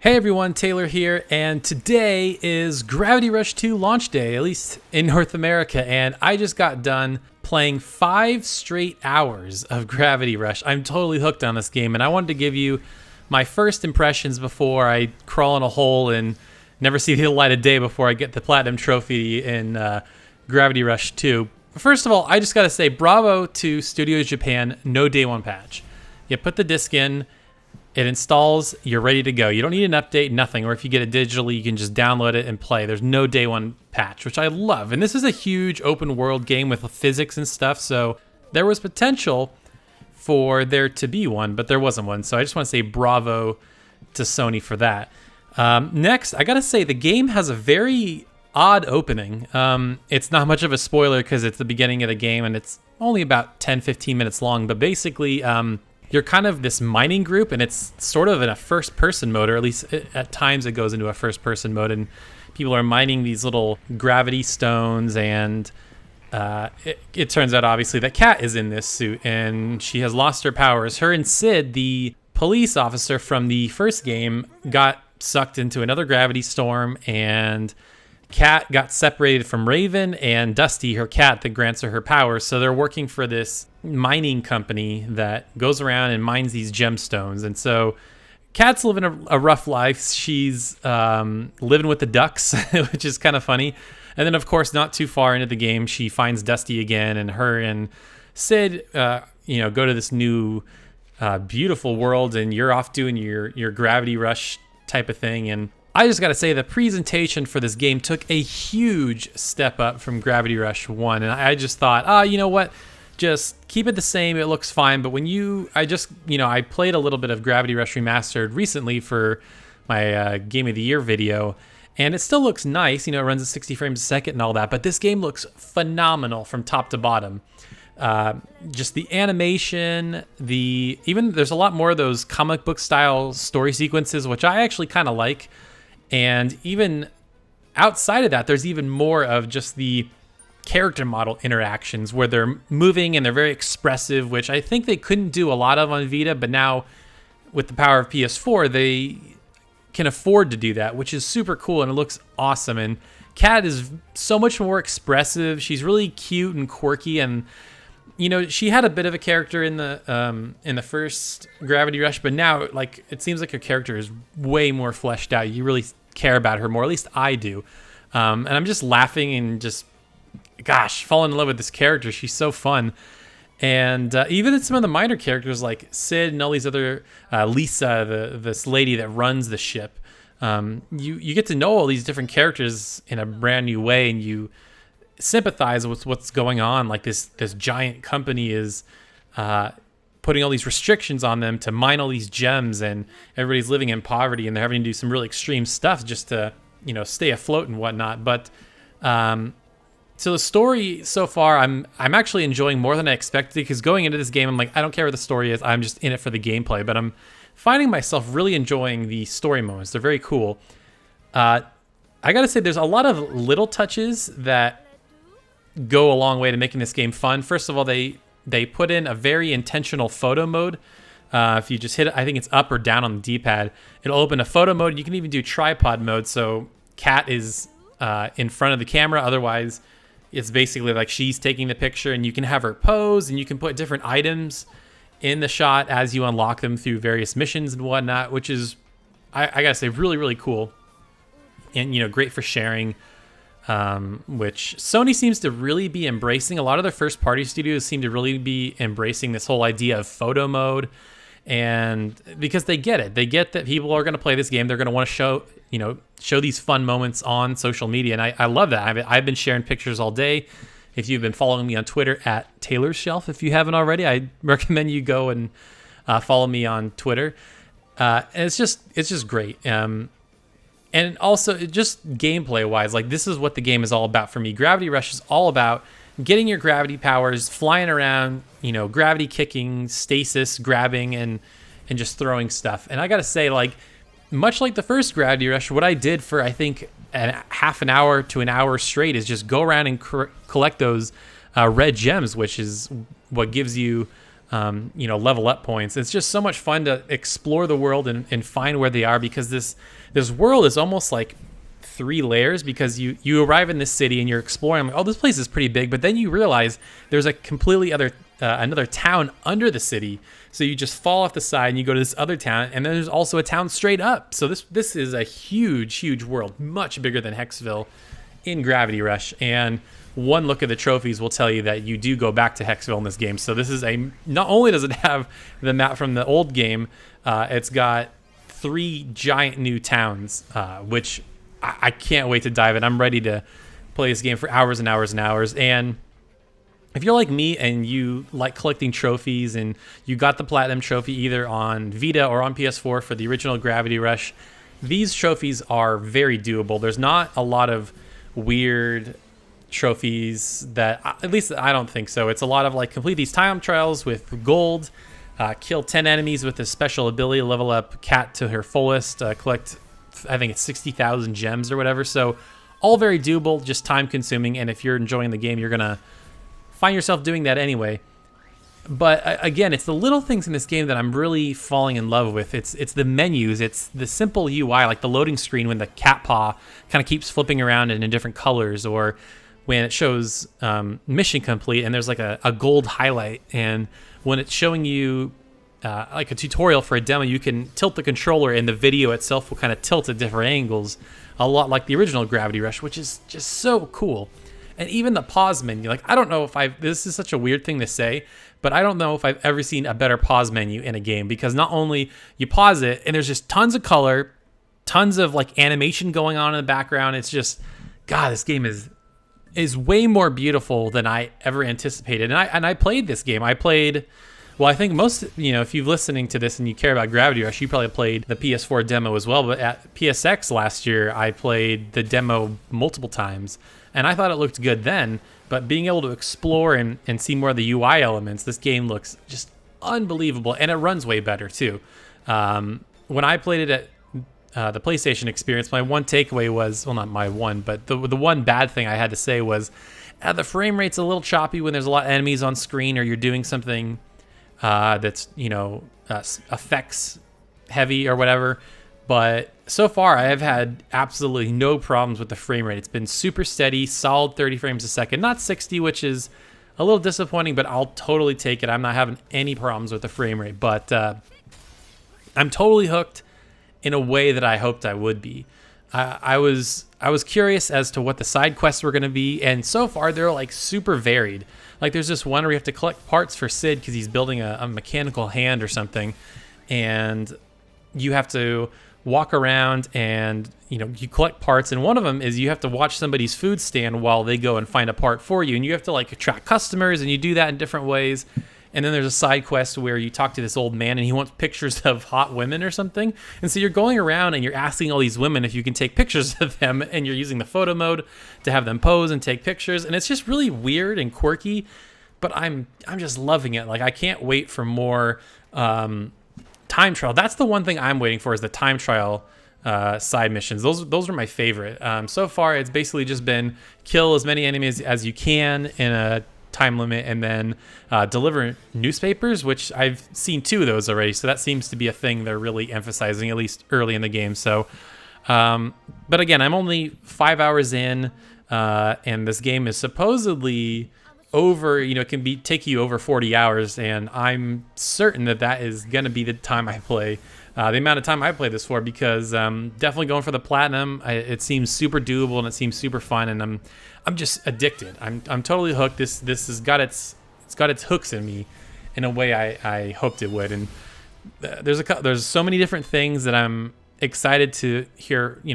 Hey everyone, Taylor here, and today is Gravity Rush 2 launch day, at least in North America, and I just got done playing 5 straight hours of Gravity Rush. I'm totally hooked on this game, and I wanted to give you my first impressions before I crawl in a hole and never see the light of day before I get the Platinum Trophy in Gravity Rush 2. First of all, I just gotta say bravo to Studios Japan, no day one patch. You put the disc in, it installs, you're ready to go. You don't need an update, nothing. Or if you get it digitally, you can just download it and play. There's no day one patch, which I love. And this is a huge open world game with physics and stuff, so there was potential for there to be one, but there wasn't one. So I just want to say bravo to Sony for that. Next, I gotta say the game has a very odd opening. It's not much of a spoiler because it's the beginning of the game and it's only about 10-15 minutes long, but basically you're kind of this mining group, and it's sort of in a first-person mode, or at least at times it goes into a first-person mode, and people are mining these little gravity stones, and it turns out, obviously, that Kat is in this suit, and she has lost her powers. Her and Sid, the police officer from the first game, got sucked into another gravity storm, and Kat got separated from Raven and Dusty, her cat that grants her powers. So they're working for this mining company that goes around and mines these gemstones. And so Kat's living a rough life. She's living with the ducks, which is kind of funny. And then, of course, not too far into the game, she finds Dusty again, and her and Sid, go to this new beautiful world, and you're off doing your Gravity Rush type of thing. And I just got to say the presentation for this game took a huge step up from Gravity Rush 1. And I just thought, you know what? Just keep it the same. It looks fine. But when I played a little bit of Gravity Rush Remastered recently for my Game of the Year video. And it still looks nice. It runs at 60 frames a second and all that. But this game looks phenomenal from top to bottom. Just the animation, there's a lot more of those comic book style story sequences, which I actually kind of like. And even outside of that, there's even more of just the character model interactions where they're moving and they're very expressive, which I think they couldn't do a lot of on Vita, but now with the power of PS4, they can afford to do that, which is super cool and it looks awesome. And Kat is so much more expressive. She's really cute and quirky, and she had a bit of a character in the first Gravity Rush, but now it seems like her character is way more fleshed out. You really care about her more, at least I do. And I'm just laughing and just, falling in love with this character. She's so fun. And even in some of the minor characters like Sid and all these other, Lisa, this lady that runs the ship, you get to know all these different characters in a brand new way, and you sympathize with what's going on. Like this giant company is putting all these restrictions on them to mine all these gems, and everybody's living in poverty, and they're having to do some really extreme stuff just to stay afloat and whatnot. But so the story so far, I'm actually enjoying more than I expected, because going into this game I'm like, I don't care what the story is, I'm just in it for the gameplay. But I'm finding myself really enjoying the story moments. They're very cool. I gotta say, there's a lot of little touches that go a long way to making this game fun. First of all, they put in a very intentional photo mode. If you just hit it, I think it's up or down on the D-pad, it'll open a photo mode. You can even do tripod mode, so Kat is in front of the camera. Otherwise, it's basically like she's taking the picture, and you can have her pose, and you can put different items in the shot as you unlock them through various missions and whatnot, which is, I gotta say, really, really cool. And, great for sharing. Which Sony seems to really be embracing. A lot of their first-party studios seem to really be embracing this whole idea of photo mode, and because they get that people are going to play this game, they're going to want to show these fun moments on social media, and I love that. I've been sharing pictures all day. If you've been following me on Twitter at Taylor's Shelf, if you haven't already, I recommend you go and follow me on Twitter. And it's just great. And also, just gameplay-wise, this is what the game is all about for me. Gravity Rush is all about getting your gravity powers, flying around, gravity kicking, stasis, grabbing, and just throwing stuff. And I gotta say, much like the first Gravity Rush, what I did for, I think, half an hour to an hour straight is just go around and collect those red gems, which is what gives you level up points. It's just so much fun to explore the world and find where they are, because this world is almost like 3 layers, because you arrive in this city and you're exploring. I'm like, oh, this place is pretty big, but then you realize there's a completely another town under the city. So you just fall off the side and you go to this other town, and then there's also a town straight up. So this is a huge world, much bigger than Hexville in Gravity Rush. And one look at the trophies will tell you that you do go back to Hexville in this game. So this is not only does it have the map from the old game, it's got 3 giant new towns, which I can't wait to dive in. I'm ready to play this game for hours and hours and hours. And if you're like me and you like collecting trophies, and you got the Platinum Trophy either on Vita or on PS4 for the original Gravity Rush, these trophies are very doable. There's not a lot of weird trophies that, at least I don't think so. It's a lot of like complete these time trials with gold, kill 10 enemies with a special ability, level up Cat to her fullest, collect, I think it's 60,000 gems or whatever. So all very doable, just time consuming. And if you're enjoying the game, you're going to find yourself doing that anyway. But again, it's the little things in this game that I'm really falling in love with. It's the menus, it's the simple UI, like the loading screen when the cat paw kind of keeps flipping around and in different colors, or when it shows mission complete and there's like a gold highlight, and when it's showing you like a tutorial for a demo, you can tilt the controller and the video itself will kind of tilt at different angles, a lot like the original Gravity Rush, which is just so cool. And even the pause menu, like I don't know if this is such a weird thing to say, but I don't know if I've ever seen a better pause menu in a game, because not only you pause it and there's just tons of color, tons of like animation going on in the background. It's just, God, this game is way more beautiful than I ever anticipated. And I played this game. Well, I think most, if you're listening to this and you care about Gravity Rush, you probably played the PS4 demo as well. But at PSX last year, I played the demo multiple times, and I thought it looked good then. But being able to explore and see more of the UI elements, this game looks just unbelievable, and it runs way better too. When I played it at the PlayStation Experience, my one takeaway was, well, not my one, but the one bad thing I had to say was the frame rate's a little choppy when there's a lot of enemies on screen, or you're doing something that's effects heavy or whatever. But so far I have had absolutely no problems with the frame rate. It's been super steady, solid 30 frames a second, not 60, which is a little disappointing, but I'll totally take it. I'm not having any problems with the frame rate, but I'm totally hooked in a way that I hoped I would be. I was curious as to what the side quests were going to be, and so far they're like super varied. Like there's this one where you have to collect parts for Sid because he's building a mechanical hand or something, and you have to walk around and you collect parts, and one of them is you have to watch somebody's food stand while they go and find a part for you, and you have to like attract customers, and you do that in different ways. And then there's a side quest where you talk to this old man and he wants pictures of hot women or something. And so you're going around and you're asking all these women if you can take pictures of them, and you're using the photo mode to have them pose and take pictures. And it's just really weird and quirky, but I'm just loving it. Like I can't wait for more time trial. That's the one thing I'm waiting for, is the time trial side missions. Those are my favorite. So far it's basically just been kill as many enemies as you can in a time limit, and then deliver newspapers, which I've seen 2 of those already, so that seems to be a thing they're really emphasizing, at least early in the game. So but again, I'm only 5 hours in, and this game is supposedly over, it can take you over 40 hours, and I'm certain that is going to be the time I play, the amount of time I play this for, because definitely going for the platinum. It seems super doable and it seems super fun, and I'm just addicted. I'm totally hooked. This has got its hooks in me in a way I hoped it would. And there's so many different things that I'm excited to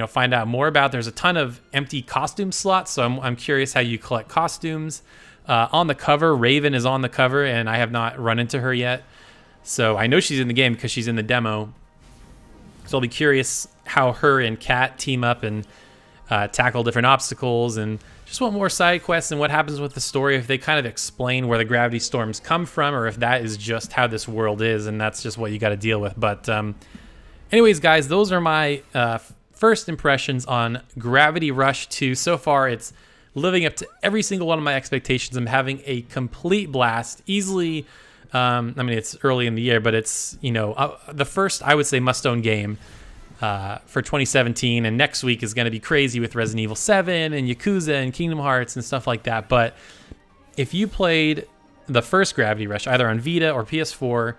find out more about. There's a ton of empty costume slots, so I'm curious how you collect costumes. On the cover, Raven is on the cover, and I have not run into her yet. So I know she's in the game because she's in the demo. So I'll be curious how her and Cat team up and tackle different obstacles, and just want more side quests and what happens with the story, if they kind of explain where the gravity storms come from, or if that is just how this world is and that's just what you got to deal with. But anyways, guys, those are my first impressions on Gravity Rush 2. So far, it's living up to every single one of my expectations. I'm having a complete blast, easily I mean, it's early in the year, but it's, the first, I would say, must-own game for 2017. And next week is going to be crazy with Resident Evil 7 and Yakuza and Kingdom Hearts and stuff like that. But if you played the first Gravity Rush, either on Vita or PS4,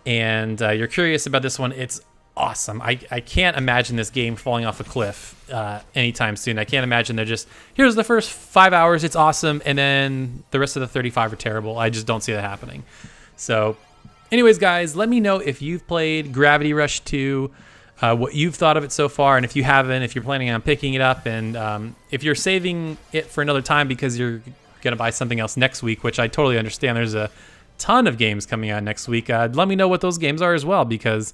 and you're curious about this one, it's awesome. I can't imagine this game falling off a cliff anytime soon. I can't imagine they're just, here's the first 5 hours, it's awesome, and then the rest of the 35 are terrible. I just don't see that happening. So anyways, guys, let me know if you've played Gravity Rush 2, what you've thought of it so far, and if you haven't, if you're planning on picking it up, and if you're saving it for another time because you're going to buy something else next week, which I totally understand. There's a ton of games coming out next week. Let me know what those games are as well, because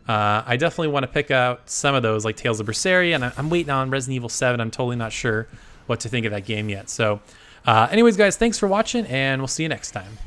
I definitely want to pick out some of those, like Tales of Berseria, and I'm waiting on Resident Evil 7. I'm totally not sure what to think of that game yet. So anyways, guys, thanks for watching, and we'll see you next time.